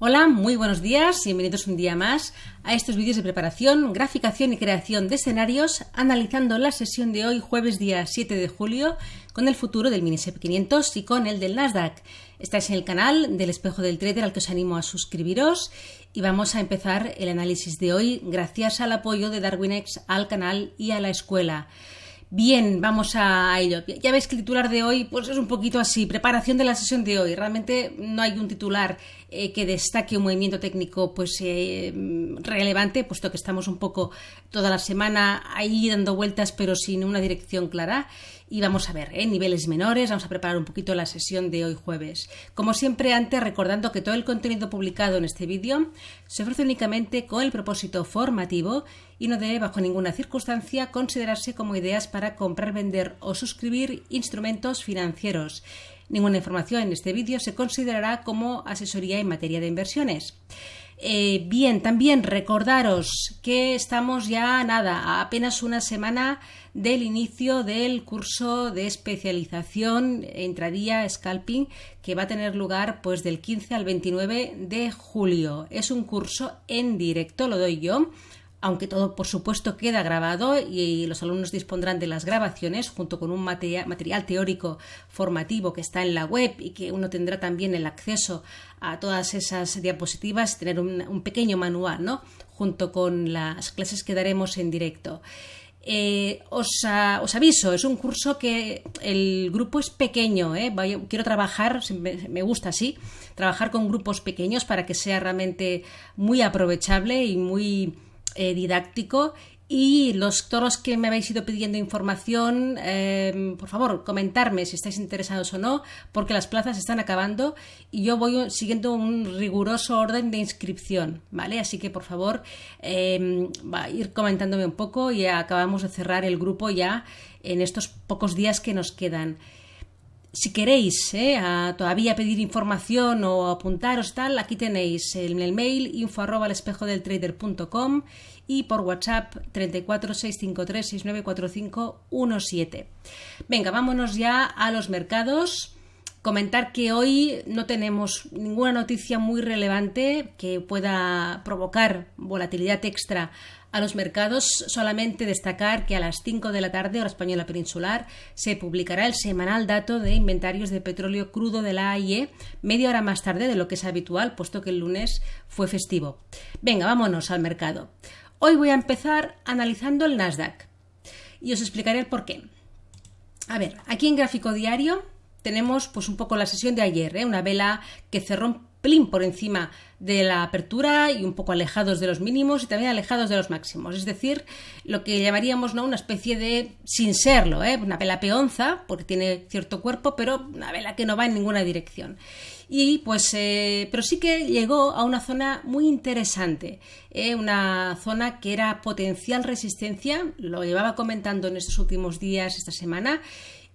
Hola, muy buenos días, bienvenidos un día más a estos vídeos de preparación, graficación y creación de escenarios, analizando la sesión de hoy, jueves día 7 de julio, con el futuro del Mini S&P 500 y con el del Nasdaq. Estáis en el canal del Espejo del Trader al que os animo a suscribiros y vamos a empezar el análisis de hoy gracias al apoyo de Darwinex al canal y a la escuela. Bien, vamos a ello. Ya veis que el titular de hoy pues es un poquito así, preparación de la sesión de hoy. Realmente no hay un titular que destaque un movimiento técnico pues relevante, puesto que estamos un poco toda la semana ahí dando vueltas pero sin una dirección clara. Y vamos a ver, niveles menores, vamos a preparar un poquito la sesión de hoy jueves. Como siempre, antes recordando que todo el contenido publicado en este vídeo se ofrece únicamente con el propósito formativo y no debe bajo ninguna circunstancia considerarse como ideas para comprar, vender o suscribir instrumentos financieros. Ninguna información en este vídeo se considerará como asesoría en materia de inversiones. Bien, también recordaros que estamos ya a apenas una semana del inicio del curso de especialización intradía scalping que va a tener lugar pues del 15 al 29 de julio. Es un curso en directo, lo doy yo, aunque todo por supuesto queda grabado y los alumnos dispondrán de las grabaciones junto con un material teórico formativo que está en la web y que uno tendrá también el acceso a todas esas diapositivas, tener un pequeño manual, ¿no?, junto con las clases que daremos en directo. Os aviso, es un curso que el grupo es pequeño, quiero trabajar, me gusta así, trabajar con grupos pequeños para que sea realmente muy aprovechable y muy didáctico. Y todos los que me habéis ido pidiendo información, por favor, comentarme si estáis interesados o no, porque las plazas están acabando y yo voy siguiendo un riguroso orden de inscripción, ¿vale? Así que, por favor, va a ir comentándome un poco y acabamos de cerrar el grupo ya en estos pocos días que nos quedan. Si queréis todavía pedir información o apuntaros tal, aquí tenéis el mail info@elespejodeltrader.com y por WhatsApp 34 653 6945 17. Venga, vámonos ya a los mercados. Comentar que hoy no tenemos ninguna noticia muy relevante que pueda provocar volatilidad extra a los mercados, solamente destacar que a las 5 de la tarde, hora española peninsular, se publicará el semanal dato de inventarios de petróleo crudo de la AIE, media hora más tarde de lo que es habitual, puesto que el lunes fue festivo. Venga, vámonos al mercado. Hoy voy a empezar analizando el Nasdaq y os explicaré el porqué. A ver, aquí en gráfico diario tenemos pues un poco la sesión de ayer, una vela que cerró un pelín por encima de la apertura y un poco alejados de los mínimos y también alejados de los máximos, es decir, lo que llamaríamos, ¿no?, una especie de, sin serlo, una vela peonza, porque tiene cierto cuerpo, pero una vela que no va en ninguna dirección. Y pues, pero sí que llegó a una zona muy interesante, una zona que era potencial resistencia, lo llevaba comentando en estos últimos días, esta semana.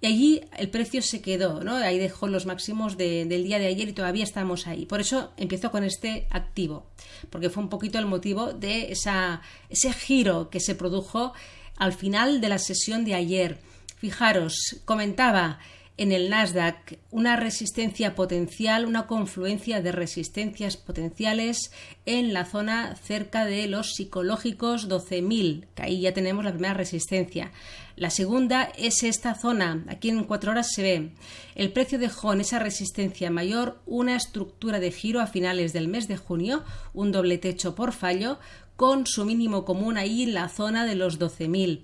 Y allí el precio se quedó, ¿no? Ahí dejó los máximos del día de ayer y todavía estamos ahí. Por eso empiezo con este activo, porque fue un poquito el motivo de ese giro que se produjo al final de la sesión de ayer. Fijaros, comentaba en el Nasdaq una resistencia potencial, una confluencia de resistencias potenciales en la zona cerca de los psicológicos 12.000, que ahí ya tenemos la primera resistencia. La segunda es esta zona, aquí en 4 horas se ve. El precio dejó en esa resistencia mayor una estructura de giro a finales del mes de junio, un doble techo por fallo, con su mínimo común ahí en la zona de los 12.000.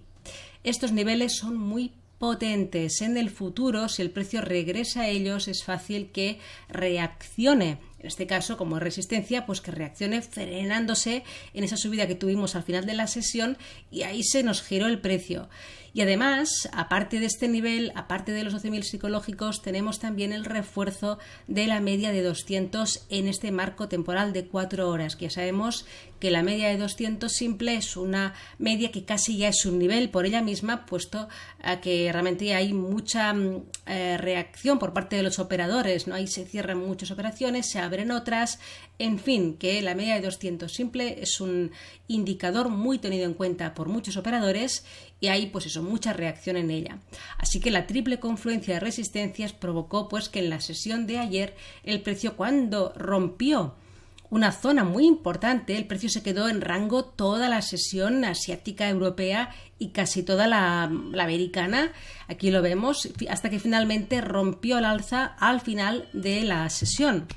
Estos niveles son muy potentes. En el futuro, si el precio regresa a ellos, es fácil que reaccione. En este caso, como resistencia, pues que reaccione frenándose en esa subida que tuvimos al final de la sesión y ahí se nos giró el precio. Y además, aparte de este nivel, aparte de los 12.000 psicológicos, tenemos también el refuerzo de la media de 200 en este marco temporal de 4 horas, que ya sabemos que la media de 200 simple es una media que casi ya es un nivel por ella misma, puesto a que realmente hay mucha reacción por parte de los operadores, ¿no? Ahí se cierran muchas operaciones, se abren otras, en fin, que la media de 200 simple es un indicador muy tenido en cuenta por muchos operadores y hay pues eso, mucha reacción en ella. Así que la triple confluencia de resistencias provocó pues que en la sesión de ayer el precio, cuando rompió una zona muy importante. El precio se quedó en rango toda la sesión asiática, europea y casi toda la americana. Aquí lo vemos, hasta que finalmente rompió el alza al final de la sesión.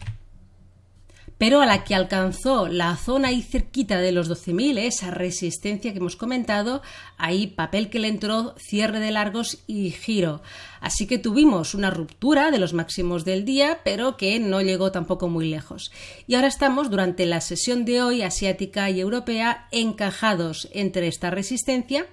Pero a la que alcanzó la zona ahí cerquita de los 12.000, esa resistencia que hemos comentado, ahí papel que le entró, cierre de largos y giro. Así que tuvimos una ruptura de los máximos del día, pero que no llegó tampoco muy lejos. Y ahora estamos durante la sesión de hoy, asiática y europea, encajados entre esta resistencia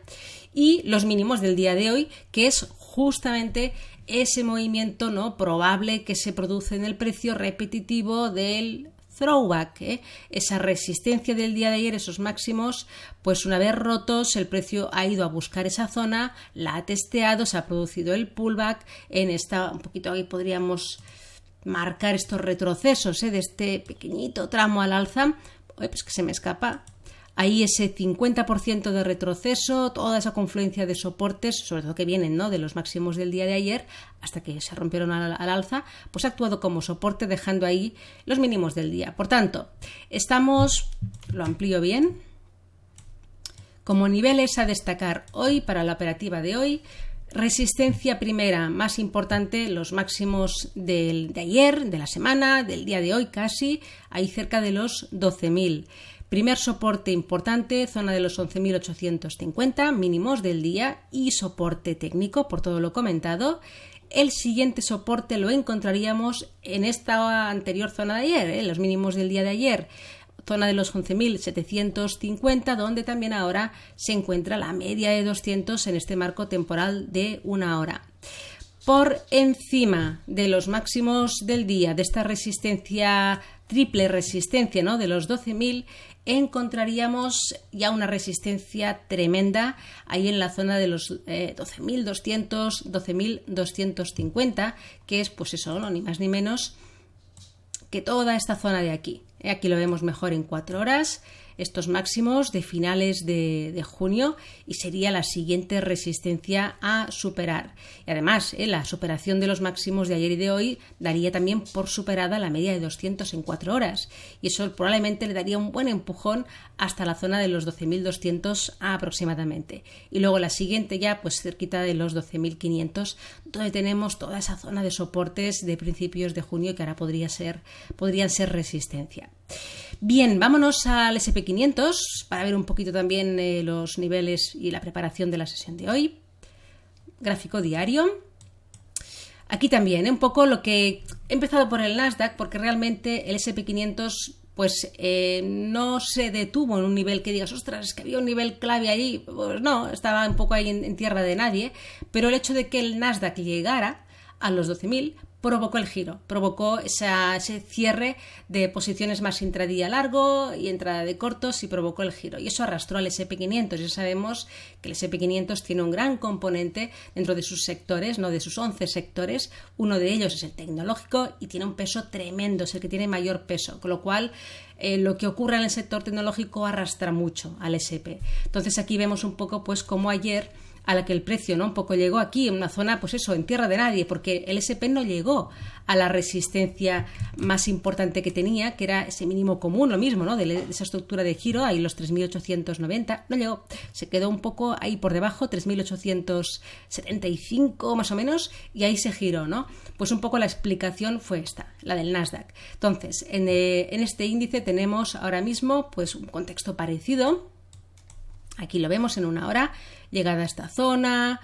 y los mínimos del día de hoy, que es justamente ese movimiento no probable que se produce en el precio repetitivo del throwback, esa resistencia del día de ayer, esos máximos, pues una vez rotos el precio ha ido a buscar esa zona, la ha testeado, se ha producido el pullback en esta, un poquito ahí podríamos marcar estos retrocesos de este pequeñito tramo al alza, pues que se me escapa. Ahí ese 50% de retroceso, toda esa confluencia de soportes, sobre todo que vienen, ¿no?, de los máximos del día de ayer hasta que se rompieron al alza, pues ha actuado como soporte dejando ahí los mínimos del día. Por tanto, estamos, lo amplío bien, como niveles a destacar hoy para la operativa de hoy. Resistencia primera más importante, los máximos de ayer, de la semana, del día de hoy casi, ahí cerca de los 12.000. Primer soporte importante, zona de los 11.850, mínimos del día y soporte técnico, por todo lo comentado. El siguiente soporte lo encontraríamos en esta anterior zona de ayer, los mínimos del día de ayer, zona de los 11.750, donde también ahora se encuentra la media de 200 en este marco temporal de una hora. Por encima de los máximos del día, de esta resistencia, triple resistencia, ¿no?, de los 12.000, encontraríamos ya una resistencia tremenda ahí en la zona de los 12.200, 12.250, que es pues eso, ¿no?, ni más ni menos que toda esta zona de aquí. Aquí lo vemos mejor en 4 horas, estos máximos de finales de junio, y sería la siguiente resistencia a superar. Y además, la superación de los máximos de ayer y de hoy daría también por superada la media de 200 en 4 horas. Y eso probablemente le daría un buen empujón hasta la zona de los 12.200 aproximadamente. Y luego la siguiente ya pues cerquita de los 12.500, donde tenemos toda esa zona de soportes de principios de junio que ahora podrían ser resistencia. Bien, vámonos al SP500 para ver un poquito también los niveles y la preparación de la sesión de hoy. Gráfico diario. Aquí también, un poco lo que he empezado por el Nasdaq, porque realmente el SP500 pues no se detuvo en un nivel que digas, ostras, es que había un nivel clave ahí. Pues no, estaba un poco ahí en tierra de nadie, pero el hecho de que el Nasdaq llegara a los 12.000 provocó el giro, provocó ese cierre de posiciones más intradía largo y entrada de cortos y provocó el giro. Y eso arrastró al SP500. Ya sabemos que el SP500 tiene un gran componente dentro de sus sectores, no de sus 11 sectores. Uno de ellos es el tecnológico y tiene un peso tremendo, es el que tiene mayor peso, con lo cual lo que ocurre en el sector tecnológico arrastra mucho al SP. Entonces aquí vemos un poco pues como ayer, a la que el precio, ¿no?, un poco llegó aquí en una zona, pues eso, en tierra de nadie, porque el SP no llegó a la resistencia más importante que tenía, que era ese mínimo común, lo mismo, ¿no?, de esa estructura de giro, ahí los 3.890, no llegó, se quedó un poco ahí por debajo, 3.875 más o menos, y ahí se giró, ¿no? Pues un poco la explicación fue esta, la del Nasdaq. Entonces, en este índice tenemos ahora mismo pues un contexto parecido. Aquí lo vemos en una hora, llegada a esta zona,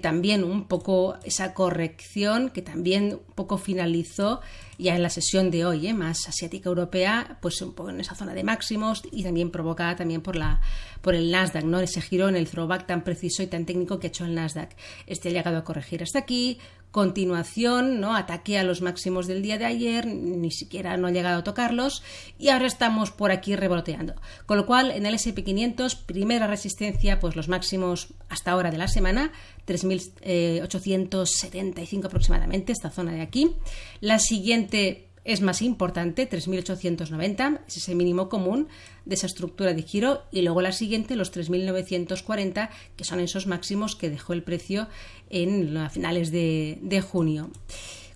también un poco esa corrección que también un poco finalizó ya en la sesión de hoy, más asiática europea, pues un poco en esa zona de máximos y también provocada también por el Nasdaq, ¿no?, ese giro en el throwback tan preciso y tan técnico que ha hecho el Nasdaq. Este ha llegado a corregir hasta aquí, continuación, ¿no?, ataque a los máximos del día de ayer, ni siquiera no ha llegado a tocarlos y ahora estamos por aquí revoloteando. Con lo cual, en el SP500, primera resistencia, pues los máximos hasta ahora de la semana, 3.875 aproximadamente, esta zona de aquí. La siguiente es más importante, 3.890, es ese mínimo común de esa estructura de giro, y luego la siguiente, los 3.940, que son esos máximos que dejó el precio a finales de junio.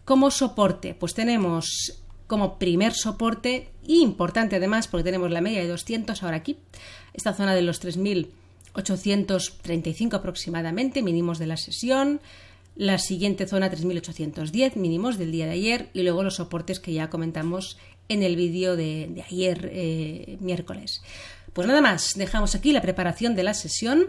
Como soporte, pues tenemos como primer soporte y importante además porque tenemos la media de 200 ahora aquí, esta zona de los 3.835 aproximadamente, mínimos de la sesión, la siguiente zona 3.810, mínimos del día de ayer y luego los soportes que ya comentamos en el vídeo de ayer, miércoles. Pues nada más, dejamos aquí la preparación de la sesión.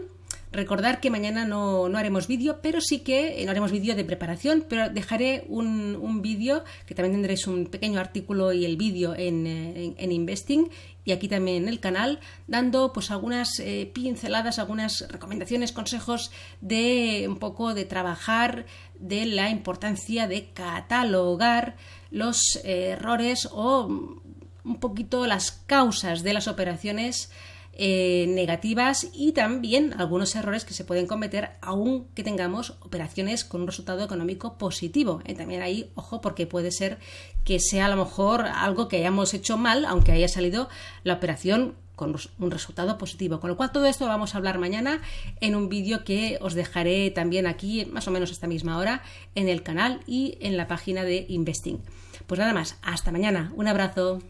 Recordar que mañana no haremos vídeo, pero sí que no haremos vídeo de preparación, pero dejaré un vídeo, que también tendréis un pequeño artículo y el vídeo en Investing y aquí también en el canal, dando pues algunas pinceladas, algunas recomendaciones, consejos de un poco de trabajar, de la importancia de catalogar los errores o un poquito las causas de las operaciones negativas y también algunos errores que se pueden cometer aunque tengamos operaciones con un resultado económico positivo. También ahí, ojo, porque puede ser que sea a lo mejor algo que hayamos hecho mal, aunque haya salido la operación con un resultado positivo. Con lo cual todo esto lo vamos a hablar mañana en un vídeo que os dejaré también aquí más o menos a esta misma hora en el canal y en la página de Investing. Pues nada más, hasta mañana, un abrazo.